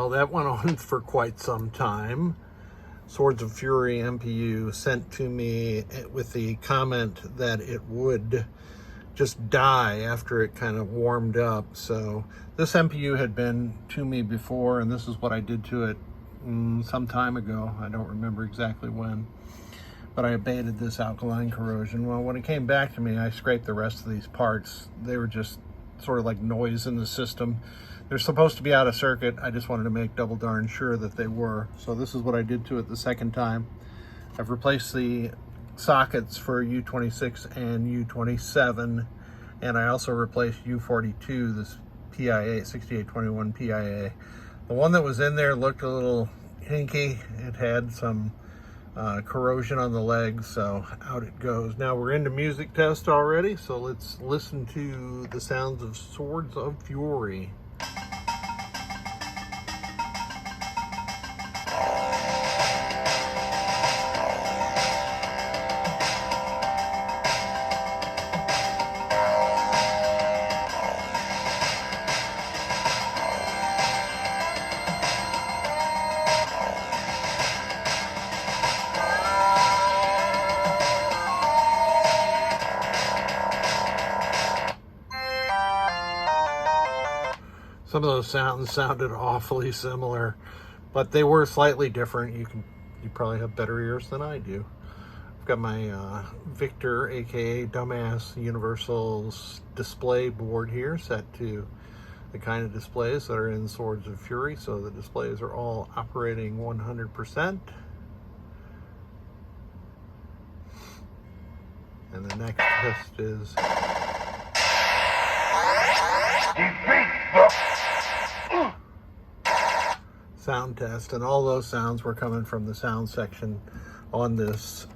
Well, that went on for quite some time. Swords of Fury MPU sent to me with the comment that it would just die after it kind of warmed up. So this MPU had been to me before, and this is what I did to it some time ago. I don't remember exactly when, but I abated this alkaline corrosion. Well, when it came back to me, I scraped the rest of these parts. They were just sort of like noise in the system. They're supposed to be out of circuit. I just wanted to make double darn sure that they were. So this is what I did to it the second time. I've replaced the sockets for U26 and U27, and I also replaced U42, this PIA, 6821 PIA. The one that was in there looked a little hinky. It had some corrosion on the legs, so out it goes. Now we're into music test already, so let's listen to the sounds of Swords of Fury. Some of those sounds sounded awfully similar, but they were slightly different. You probably have better ears than I do. I've got my Victor, aka Dumbass Universal display board here, set to the kind of displays that are in Swords of Fury, so the displays are all operating 100%. And the next test is sound test, and all those sounds were coming from the sound section on this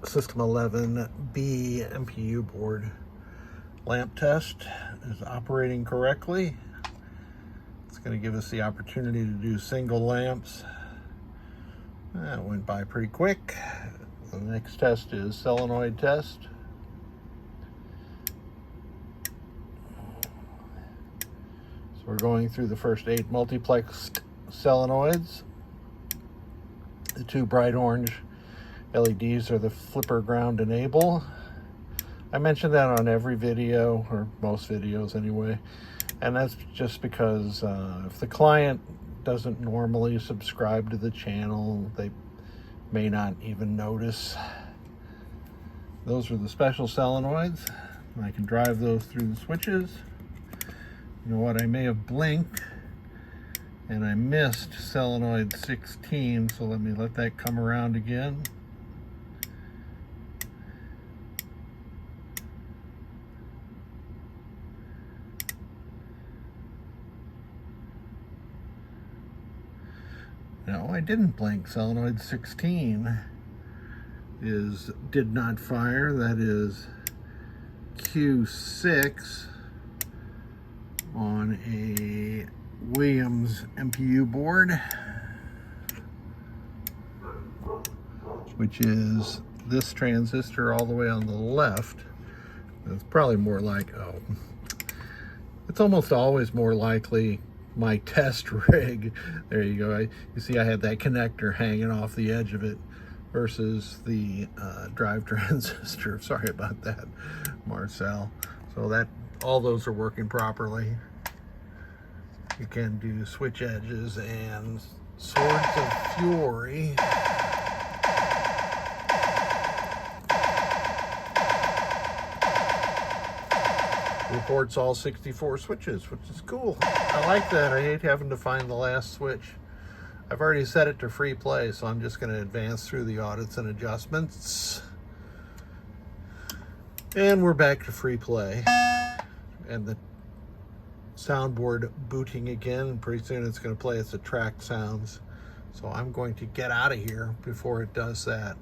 System 11B MPU board. Lamp test is operating correctly. It's going to give us the opportunity to do single lamps. That went by pretty quick. The next test is solenoid test. So we're going through the first 8 multiplexed solenoids. The 2 bright orange LEDs are the flipper ground enable. I mentioned that on every video, or most videos anyway, and that's just because if the client doesn't normally subscribe to the channel, they may not even notice. Those are the special solenoids. I can drive those through the switches. You know what, I may have blinked and I missed solenoid 16, so let that come around again. No, I didn't blink. Solenoid 16 did not fire. That is Q6 on a Williams MPU board, which is this transistor all the way on the left. It's probably more like, it's almost always more likely my test rig. There you go. You see I had that connector hanging off the edge of it versus the drive transistor. Sorry about that, Marcel. So that all those are working properly. You can do switch edges and Swords of Fury. Reports all 64 switches, which is cool. I like that. I hate having to find the last switch. I've already set it to free play, so I'm just going to advance through the audits and adjustments. And we're back to free play. And the soundboard booting again, and pretty soon it's going to play its attract sounds. So I'm going to get out of here before it does that.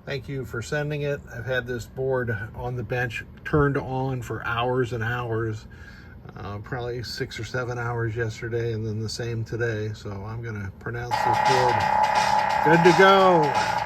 Thank you for sending it. I've had this board on the bench turned on for hours and hours, probably 6 or 7 hours yesterday, and then the same today. So I'm going to pronounce this board good to go.